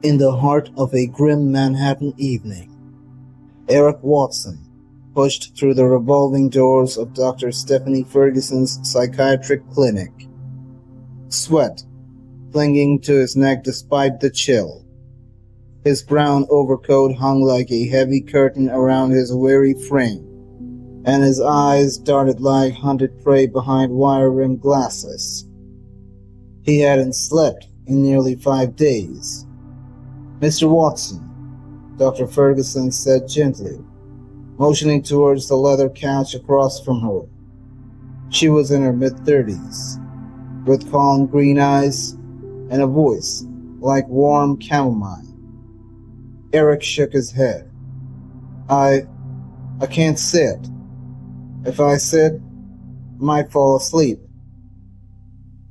In the heart of a grim Manhattan evening, Eric Watson pushed through the revolving doors of Dr. Stephanie Ferguson's psychiatric clinic, sweat clinging to his neck despite the chill. His brown overcoat hung like a heavy curtain around his weary frame, and his eyes darted like hunted prey behind wire-rimmed glasses. He hadn't slept in nearly 5 days. "Mr. Watson," Dr. Ferguson said gently, motioning towards the leather couch across from her. She was in her mid-30s, with calm green eyes and a voice like warm chamomile. Eric shook his head. I can't sit. If I sit, I might fall asleep."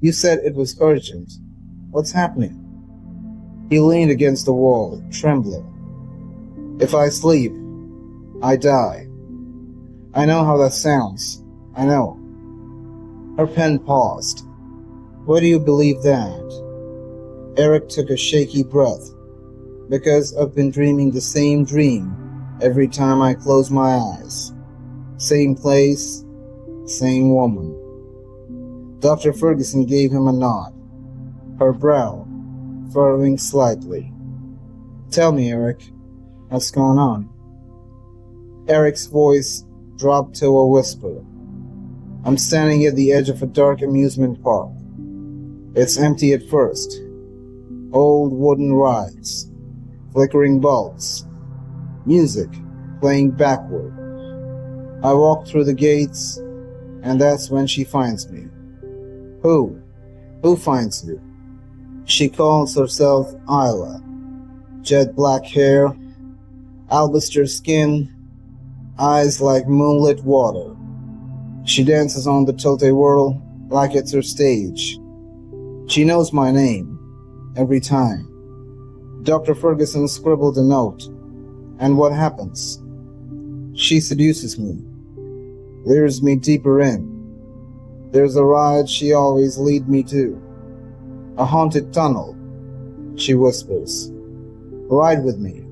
"You said it was urgent. What's happening?" He leaned against the wall, trembling. "If I sleep, I die. I know how that sounds. I know." Her pen paused. "Why do you believe that?" Eric took a shaky breath. "Because I've been dreaming the same dream every time I close my eyes. Same place, same woman." Dr. Ferguson gave him a nod, her brow furrowing slightly. "Tell me, Eric, what's going on?" Eric's voice dropped to a whisper. "I'm standing at the edge of a dark amusement park. It's empty at first. Old wooden rides, flickering bulbs, music playing backward. I walk through the gates, and that's when she finds me." "Who? Who finds you?" "She calls herself Isla. Jet black hair, alabaster skin, eyes like moonlit water. She dances on the tilt-a-whirl like it's her stage. She knows my name, every time." Dr. Ferguson scribbled a note. "And what happens?" "She seduces me, lures me deeper in. There's a ride she always leads me to. A haunted tunnel," she whispers. "Ride with me,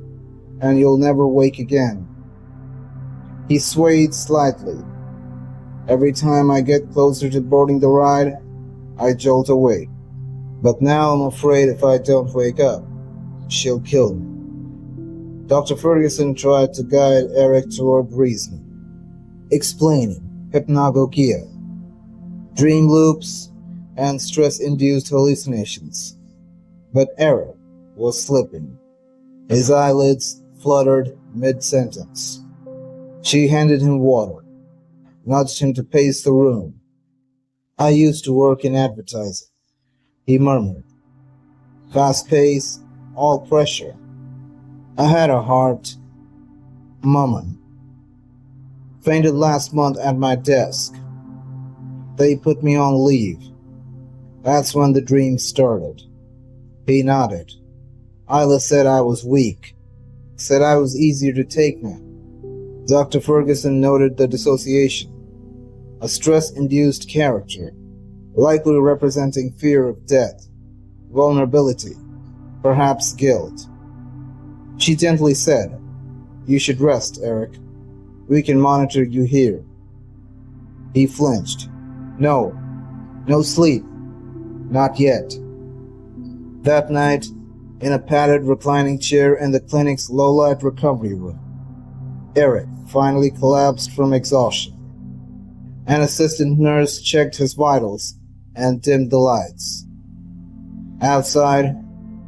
and you'll never wake again." He swayed slightly. "Every time I get closer to boarding the ride, I jolt awake. But now I'm afraid if I don't wake up, she'll kill me." Dr. Ferguson tried to guide Eric toward reason, explaining hypnagogia, dream loops, and stress-induced hallucinations. But Eric was slipping. His eyelids fluttered mid-sentence. She handed him water, nudged him to pace the room. "I used to work in advertising," he murmured. "Fast pace, all pressure. I had a heart. Mama fainted last month at my desk. They put me on leave. That's when the dream started." He nodded. "Isla said I was weak, said I was easier to take now." Dr. Ferguson noted the dissociation. A stress-induced character, likely representing fear of death, vulnerability, perhaps guilt. She gently said, "You should rest, Eric. We can monitor you here." He flinched. "No, no sleep. Not yet." That night, in a padded reclining chair in the clinic's low-light recovery room, Eric finally collapsed from exhaustion. An assistant nurse checked his vitals and dimmed the lights. Outside,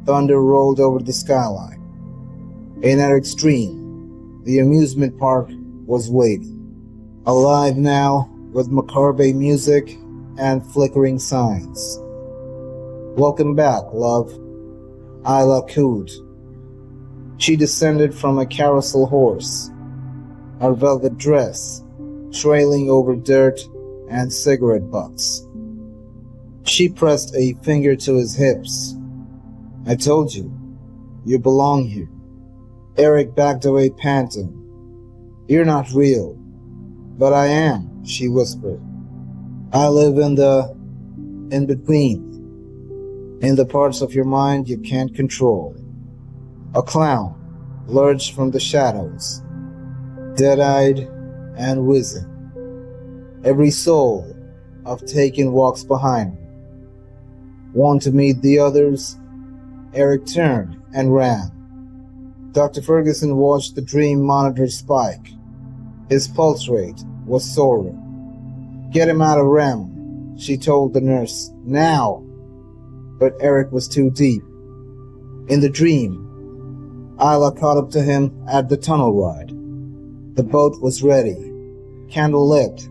thunder rolled over the skyline. In Eric's dream, the amusement park was waiting, alive now with macabre music and flickering signs. "Welcome back, love," Isla cooed. She descended from a carousel horse, her velvet dress trailing over dirt and cigarette butts. She pressed a finger to his hips. "I told you, you belong here." Eric backed away, panting. "You're not real." "But I am," she whispered. "I live in the in-between, in the parts of your mind you can't control." A clown lurched from the shadows, dead-eyed and wizened. Every soul I've taken walks behind me. Want to meet the others? Eric turned and ran. Dr. Ferguson watched the dream monitor spike. His pulse rate was soaring. "Get him out of REM," she told the nurse. "Now!" But Eric was too deep. In the dream, Isla caught up to him at the tunnel ride. The boat was ready, candle lit,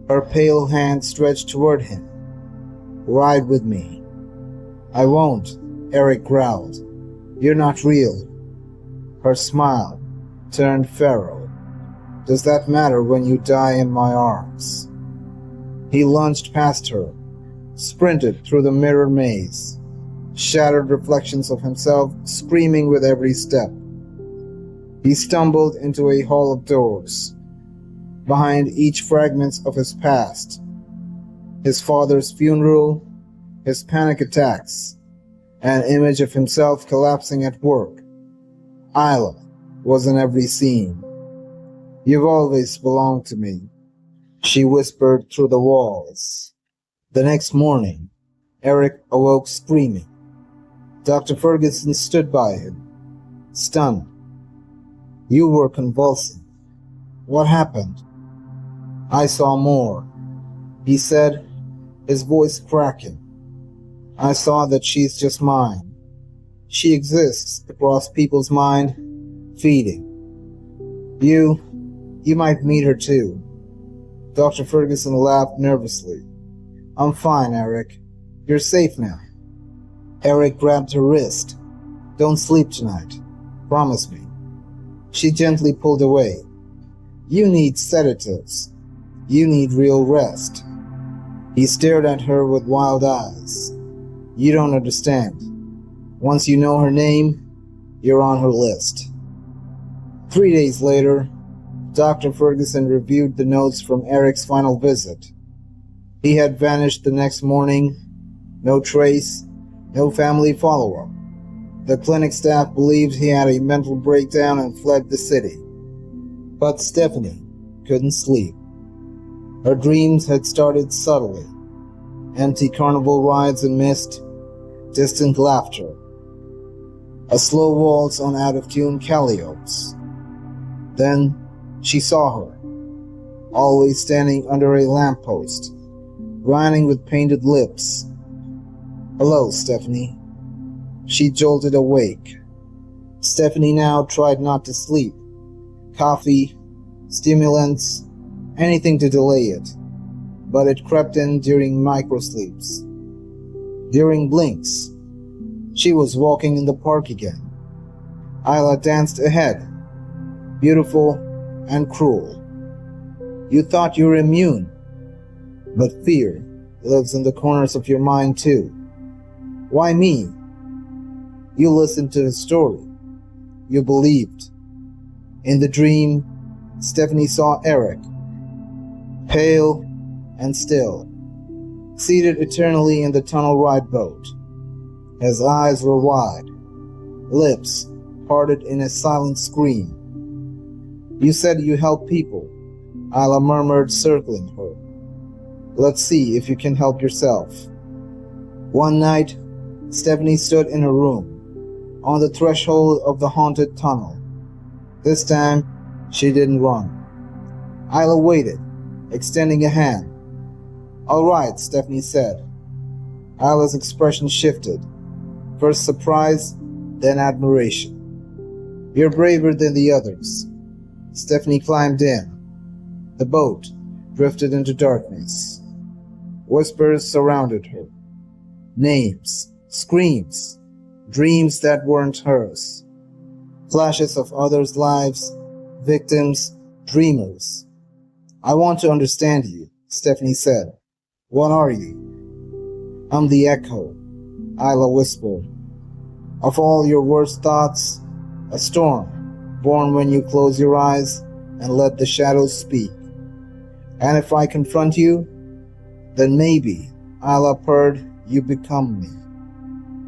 her pale hand stretched toward him. "Ride with me." "I won't," Eric growled. "You're not real." Her smile turned feral. "Does that matter when you die in my arms?" He lunged past her, sprinted through the mirror maze, shattered reflections of himself screaming with every step. He stumbled into a hall of doors. Behind each fragment of his past, his father's funeral, his panic attacks, an image of himself collapsing at work. Isla was in every scene. "You've always belonged to me," she whispered through the walls. The next morning, Eric awoke screaming. Dr. Ferguson stood by him, stunned. "You were convulsing. What happened?" "I saw more," he said, his voice cracking. "I saw that she's just mine. She exists across people's mind, feeding. You might meet her too." Dr. Ferguson laughed nervously. "I'm fine, Eric. You're safe now." Eric grabbed her wrist. "Don't sleep tonight. Promise me." She gently pulled away. "You need sedatives. You need real rest." He stared at her with wild eyes. "You don't understand. Once you know her name, you're on her list." 3 days later, Dr. Ferguson reviewed the notes from Eric's final visit. He had vanished the next morning. No trace, no family follow-up. The clinic staff believed he had a mental breakdown and fled the city. But Stephanie couldn't sleep. Her dreams had started subtly. Empty carnival rides and mist, distant laughter. A slow waltz on out-of-tune calliopes. Then she saw her, always standing under a lamppost, grinning with painted lips. "Hello, Stephanie." She jolted awake. Stephanie now tried not to sleep. Coffee, stimulants, anything to delay it. But it crept in during microsleeps. During blinks, she was walking in the park again. Isla danced ahead, beautiful and cruel. You thought you were immune, but fear lives in the corners of your mind too. Why me? You listened to his story. You believed. In the dream, Stephanie saw Eric, pale and still, seated eternally in the tunnel ride boat. His eyes were wide, lips parted in a silent scream. "You said you help people," Isla murmured, circling her. "Let's see if you can help yourself." One night, Stephanie stood in her room, on the threshold of the haunted tunnel. This time, she didn't run. Isla waited, extending a hand. "All right," Stephanie said. Isla's expression shifted. First surprise, then admiration. "You're braver than the others." Stephanie climbed in. The boat drifted into darkness. Whispers surrounded her. Names, screams, dreams that weren't hers. Flashes of others' lives, victims, dreamers. "I want to understand you," Stephanie said. "What are you?" "I'm the echo," Isla whispered. "Of all your worst thoughts, a storm born when you close your eyes and let the shadows speak. And if I confront you, then maybe, Isla purred, you become me."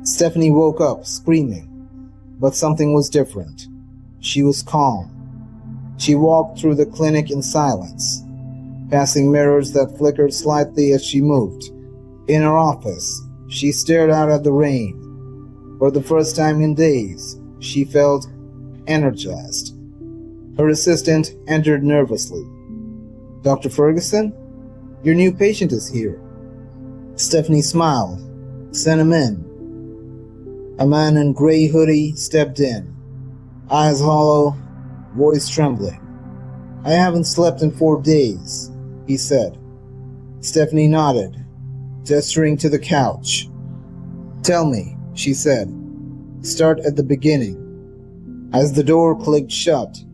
Stephanie woke up, screaming. But something was different. She was calm. She walked through the clinic in silence, passing mirrors that flickered slightly as she moved. In her office, she stared out at the rain. For the first time in days, she felt energized. Her assistant entered nervously. "Dr. Ferguson, your new patient is here." Stephanie smiled. "Send him in." A man in gray hoodie stepped in, eyes hollow, voice trembling. "I haven't slept in 4 days," he said. Stephanie nodded, gesturing to the couch. "Tell me," she said. "Start at the beginning." As the door clicked shut,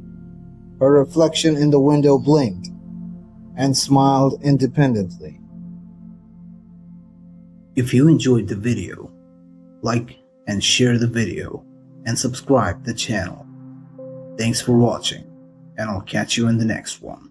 her reflection in the window blinked and smiled independently. If you enjoyed the video, like and share the video and subscribe the channel. Thanks for watching, and I'll catch you in the next one.